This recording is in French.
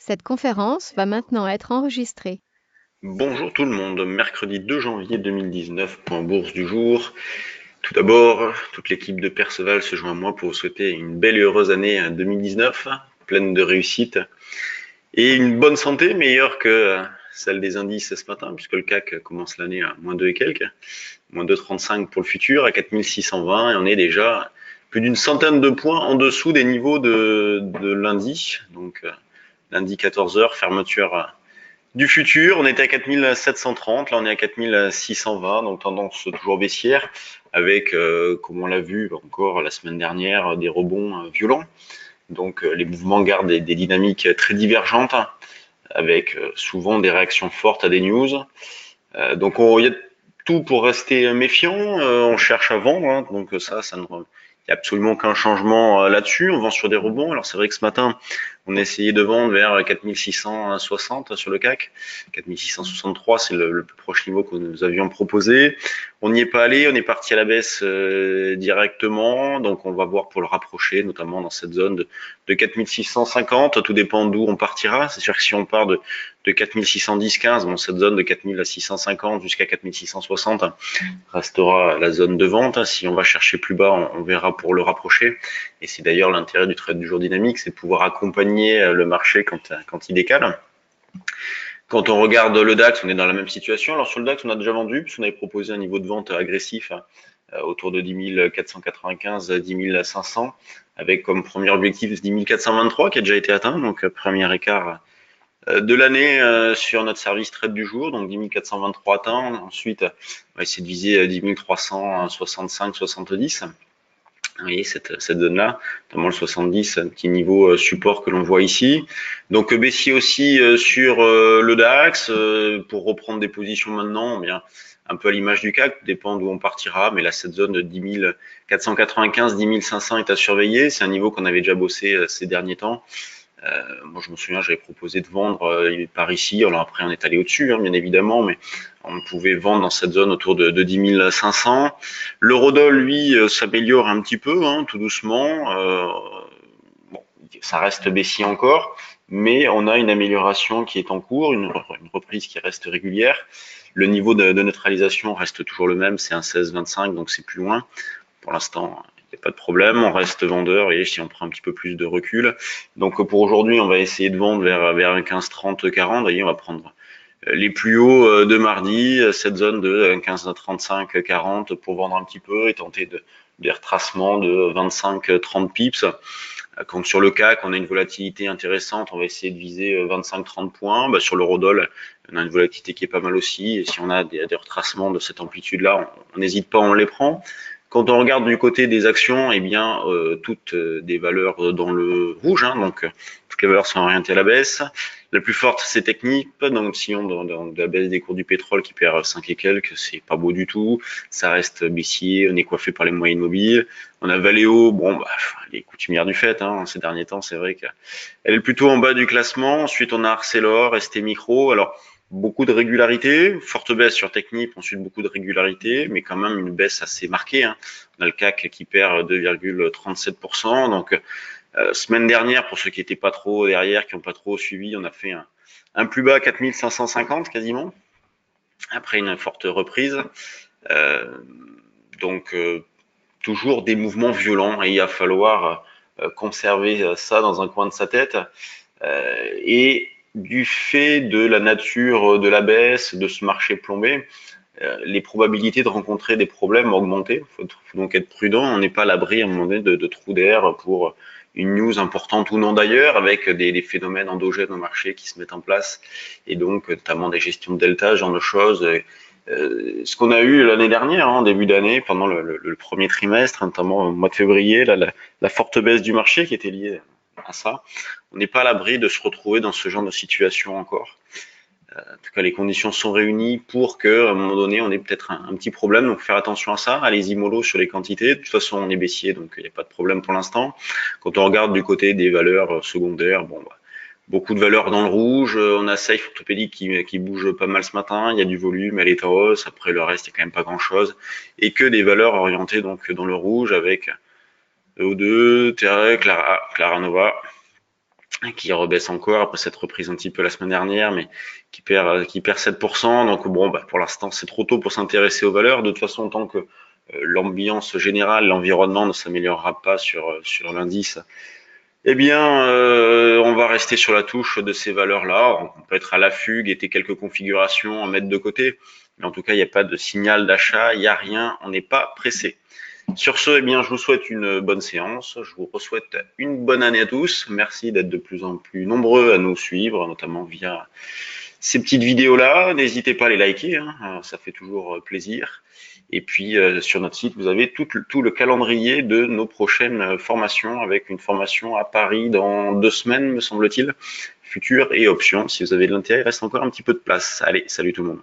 Cette conférence va maintenant être enregistrée. Bonjour tout le monde, mercredi 2 janvier 2019, point bourse du jour. Tout d'abord, toute l'équipe de Perceval se joint à moi pour vous souhaiter une belle et heureuse année 2019, pleine de réussite et une bonne santé, meilleure que celle des indices ce matin, puisque le CAC commence l'année à moins 2 et quelques, moins 2,35 pour le futur, à 4620, et on est déjà plus d'une centaine de points en dessous des niveaux de lundi. Donc lundi 14 heures, fermeture du futur. On était à 4730, là on est à 4620, donc tendance toujours baissière, avec, comme on l'a vu encore la semaine dernière, des rebonds violents. Donc les mouvements gardent des dynamiques très divergentes, avec souvent des réactions fortes à des news. Donc il y a tout pour rester méfiant. On cherche à vendre, hein, donc ça ne, il n'y a absolument aucun changement là-dessus. On vend sur des rebonds. Alors c'est vrai que ce matin, on a essayé de vendre vers 4660 sur le CAC. 4663, c'est le plus proche niveau que nous avions proposé. On n'y est pas allé, on est parti à la baisse directement. Donc on va voir pour le rapprocher, notamment dans cette zone de 4650. Tout dépend d'où on partira. C'est sûr que si on part de 4610-15, bon, cette zone de 4650 jusqu'à 4660 restera la zone de vente. Si on va chercher plus bas, on verra pour le rapprocher. Et c'est d'ailleurs l'intérêt du trade du jour dynamique, c'est de pouvoir accompagner le marché quand il décale. Quand on regarde le DAX, on est dans la même situation. Alors sur le DAX, on a déjà vendu, puisqu'on avait proposé un niveau de vente agressif autour de 10 495, 10 500, avec comme premier objectif 10 423 qui a déjà été atteint. Donc premier écart de l'année sur notre service trade du jour, donc 10 423 atteint. Ensuite, on va essayer de viser 10 365, 70. Vous voyez cette zone-là, notamment le 70, un petit niveau support que l'on voit ici. Donc baissier aussi sur le DAX, pour reprendre des positions maintenant, bien un peu à l'image du CAC, dépend d'où on partira, mais là cette zone de 10 495, 10 500 est à surveiller. C'est un niveau qu'on avait déjà bossé ces derniers temps. Moi, je me souviens, j'avais proposé de vendre par ici. Alors après, on est allé au-dessus, hein, bien évidemment, mais on pouvait vendre dans cette zone autour de 10 500. L'eurodoll, lui, s'améliore un petit peu, hein, tout doucement. Bon, ça reste baissier encore, mais on a une amélioration qui est en cours, une reprise qui reste régulière. Le niveau de neutralisation reste toujours le même, c'est un 16,25, donc c'est plus loin. Pour l'instant, il n'y a pas de problème, on reste vendeur et si on prend un petit peu plus de recul. Donc pour aujourd'hui, on va essayer de vendre vers un 15, 30, 40. Vous voyez, on va prendre les plus hauts de mardi, cette zone de 15, 35, 40 pour vendre un petit peu et tenter des retracements de 25, 30 pips. Quand sur le CAC, on a une volatilité intéressante, on va essayer de viser 25-30 points. Sur l'eurodoll, on a une volatilité qui est pas mal aussi. Et si on a des retracements de cette amplitude-là, on n'hésite pas, on les prend. Quand on regarde du côté des actions, eh bien, toutes des valeurs dans le rouge, hein, donc toutes les valeurs sont orientées à la baisse. La plus forte, c'est Technip, donc sinon dans la baisse des cours du pétrole qui perd 5 et quelques, c'est pas beau du tout. Ça reste baissier, on est coiffé par les moyennes mobiles. On a Valeo, bon, les coutumières du fait, hein, ces derniers temps, c'est vrai qu'elle est plutôt en bas du classement. Ensuite, on a Arcelor, ST Micro. Alors, beaucoup de régularité, forte baisse sur Technip, ensuite beaucoup de régularité, mais quand même une baisse assez marquée, hein. On a le CAC qui perd 2,37%. Donc, semaine dernière, pour ceux qui n'étaient pas trop derrière, qui n'ont pas trop suivi, on a fait un plus bas 4550 quasiment, après une forte reprise. Euh, donc, toujours des mouvements violents et il va falloir conserver ça dans un coin de sa tête. Et du fait de la nature de la baisse, de ce marché plombé, les probabilités de rencontrer des problèmes ont augmenté. Il faut donc être prudent. On n'est pas à l'abri à un moment donné de trous d'air pour une news importante ou non d'ailleurs, avec des phénomènes endogènes au marché qui se mettent en place, et donc notamment des gestions de delta, ce genre de choses. Ce qu'on a eu l'année dernière, en début d'année, pendant le premier trimestre, notamment au mois de février, la forte baisse du marché qui était liée à ça. On n'est pas à l'abri de se retrouver dans ce genre de situation encore. En tout cas, les conditions sont réunies pour que, à un moment donné, on ait peut-être un petit problème. Donc, faire attention à ça. Allez-y mollo sur les quantités. De toute façon, on est baissier, donc il n'y a pas de problème pour l'instant. Quand on regarde du côté des valeurs secondaires, bon, beaucoup de valeurs dans le rouge. On a Safe Orthopédique qui bouge pas mal ce matin. Il y a du volume, elle est en hausse. Après, le reste, il n'y a quand même pas grand-chose. Et que des valeurs orientées donc dans le rouge avec EO2, Terre, Clara Nova. qui rebaisse encore après cette reprise un petit peu la semaine dernière, mais qui perd 7%. Donc bon, pour l'instant, c'est trop tôt pour s'intéresser aux valeurs. De toute façon, tant que l'ambiance générale, l'environnement ne s'améliorera pas sur l'indice, eh bien, on va rester sur la touche de ces valeurs-là. On peut être à l'affût, guetter quelques configurations, en mettre de côté. Mais en tout cas, il n'y a pas de signal d'achat, il n'y a rien, on n'est pas pressé. Sur ce, eh bien, je vous souhaite une bonne séance. Je vous souhaite une bonne année à tous. Merci d'être de plus en plus nombreux à nous suivre, notamment via ces petites vidéos-là. N'hésitez pas à les liker, hein, ça fait toujours plaisir. Et puis, sur notre site, vous avez tout le calendrier de nos prochaines formations, avec une formation à Paris dans 2 semaines, me semble-t-il, futur et options. Si vous avez de l'intérêt, il reste encore un petit peu de place. Allez, salut tout le monde.